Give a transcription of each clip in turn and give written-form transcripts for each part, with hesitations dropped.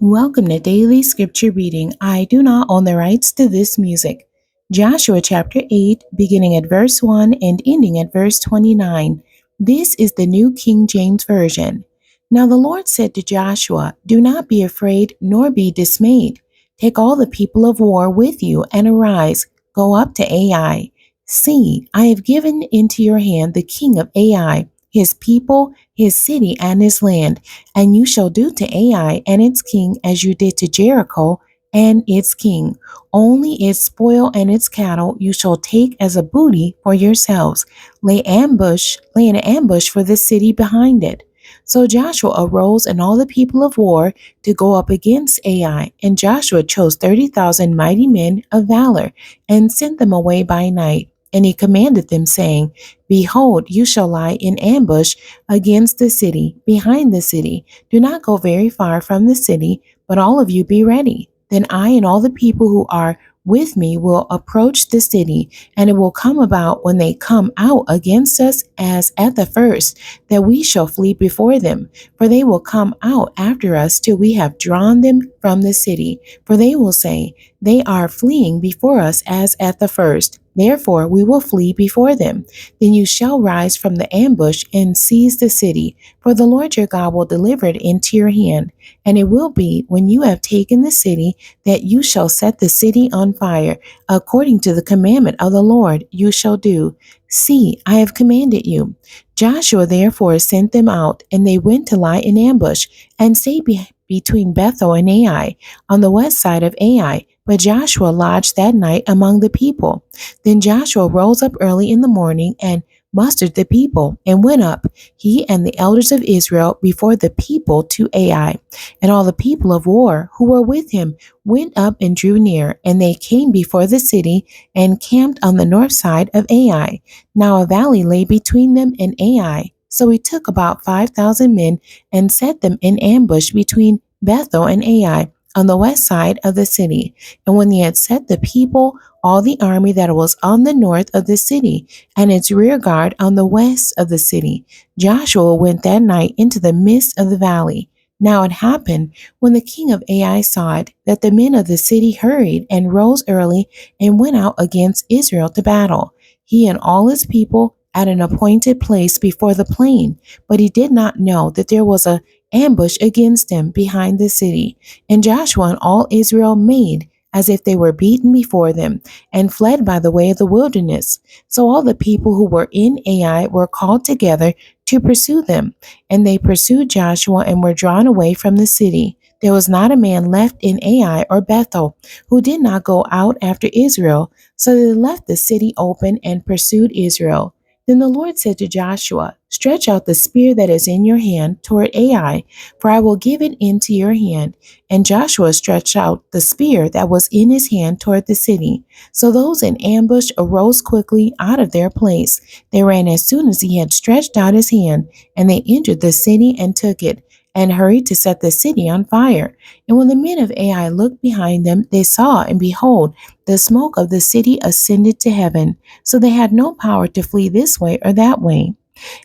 Welcome to Daily Scripture Reading. I do not own the rights to this music. Joshua chapter 8, beginning at verse 1 and ending at verse 29. This is the New King James Version. Now the Lord said to Joshua, "Do not be afraid nor be dismayed. Take all the people of war with you and arise, go up to Ai. See, I have given into your hand the king of Ai, his people, his city, and his land. And you shall do to Ai and its king as you did to Jericho and its king. Only its spoil and its cattle you shall take as a booty for yourselves. Lay an ambush for the city behind it." So Joshua arose and all the people of war to go up against Ai. And Joshua chose 30,000 mighty men of valor and sent them away by night. And he commanded them, saying, "Behold, you shall lie in ambush against the city, behind the city. Do not go very far from the city, but all of you be ready. Then I and all the people who are with me will approach the city, and it will come about when they come out against us as at the first, that we shall flee before them. For they will come out after us till we have drawn them from the city. For they will say, they are fleeing before us as at the first. Therefore we will flee before them. Then you shall rise from the ambush and seize the city, for the Lord your God will deliver it into your hand. And it will be, when you have taken the city, that you shall set the city on fire. According to the commandment of the Lord you shall do. See, I have commanded you." Joshua therefore sent them out, and they went to lie in ambush, and stayed between Bethel and Ai, on the west side of Ai. But Joshua lodged that night among the people. Then Joshua rose up early in the morning and mustered the people, and went up, he and the elders of Israel, before the people to Ai. And all the people of war who were with him went up and drew near, and they came before the city and camped on the north side of Ai. Now a valley lay between them and Ai. So he took about 5,000 men and set them in ambush between Bethel and Ai, on the west side of the city. And when they had set the people, all the army that was on the north of the city, and its rear guard on the west of the city, Joshua went that night into the midst of the valley. Now it happened, when the king of Ai saw it, that the men of the city hurried and rose early and went out against Israel to battle, he and all his people, at an appointed place before the plain. But he did not know that there was a ambush against him behind the city. And Joshua and all Israel made as if they were beaten before them, and fled by the way of the wilderness. So all the people who were in Ai were called together to pursue them. And they pursued Joshua and were drawn away from the city. There was not a man left in Ai or Bethel who did not go out after Israel. So they left the city open and pursued Israel. Then the Lord said to Joshua, "Stretch out the spear that is in your hand toward Ai, for I will give it into your hand." And Joshua stretched out the spear that was in his hand toward the city. So those in ambush arose quickly out of their place. They ran as soon as he had stretched out his hand, and they entered the city and took it, and hurried to set the city on fire. And when the men of Ai looked behind them, they saw, and behold, the smoke of the city ascended to heaven. So they had no power to flee this way or that way.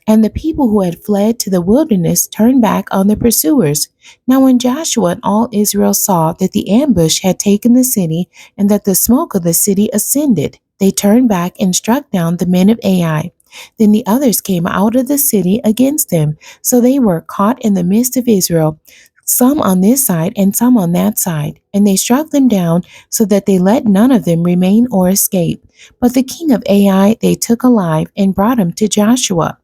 And the people who had fled to the wilderness turned back on the pursuers. Now when Joshua and all Israel saw that the ambush had taken the city, and that the smoke of the city ascended, they turned back and struck down the men of Ai. Then the others came out of the city against them. So they were caught in the midst of Israel, some on this side and some on that side. And they struck them down, so that they let none of them remain or escape. But the king of Ai they took alive, and brought him to Joshua.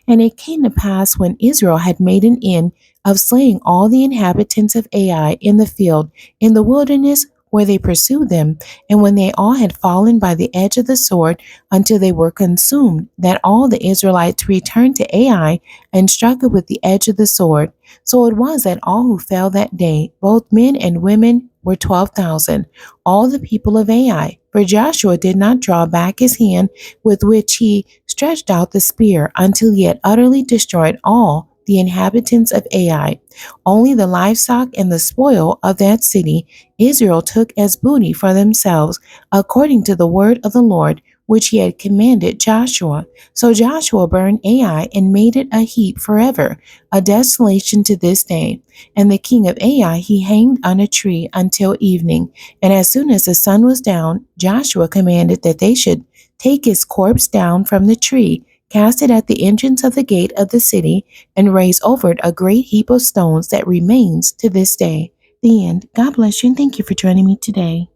And it came to pass, when Israel had made an end of slaying all the inhabitants of Ai in the field, in the wilderness where they pursued them, and when they all had fallen by the edge of the sword until they were consumed, that all the Israelites returned to Ai and struck it with the edge of the sword. So it was that all who fell that day, both men and women, were 12,000, all the people of Ai. For Joshua did not draw back his hand with which he stretched out the spear, until he had utterly destroyed all the inhabitants of Ai. Only the livestock and the spoil of that city Israel took as booty for themselves, according to the word of the Lord, which he had commanded Joshua. So Joshua burned Ai and made it a heap forever, a desolation to this day. And the king of Ai he hanged on a tree until evening. And as soon as the sun was down, Joshua commanded that they should take his corpse down from the tree, cast it at the entrance of the gate of the city, and raise over it a great heap of stones that remains to this day. The end. God bless you and thank you for joining me today.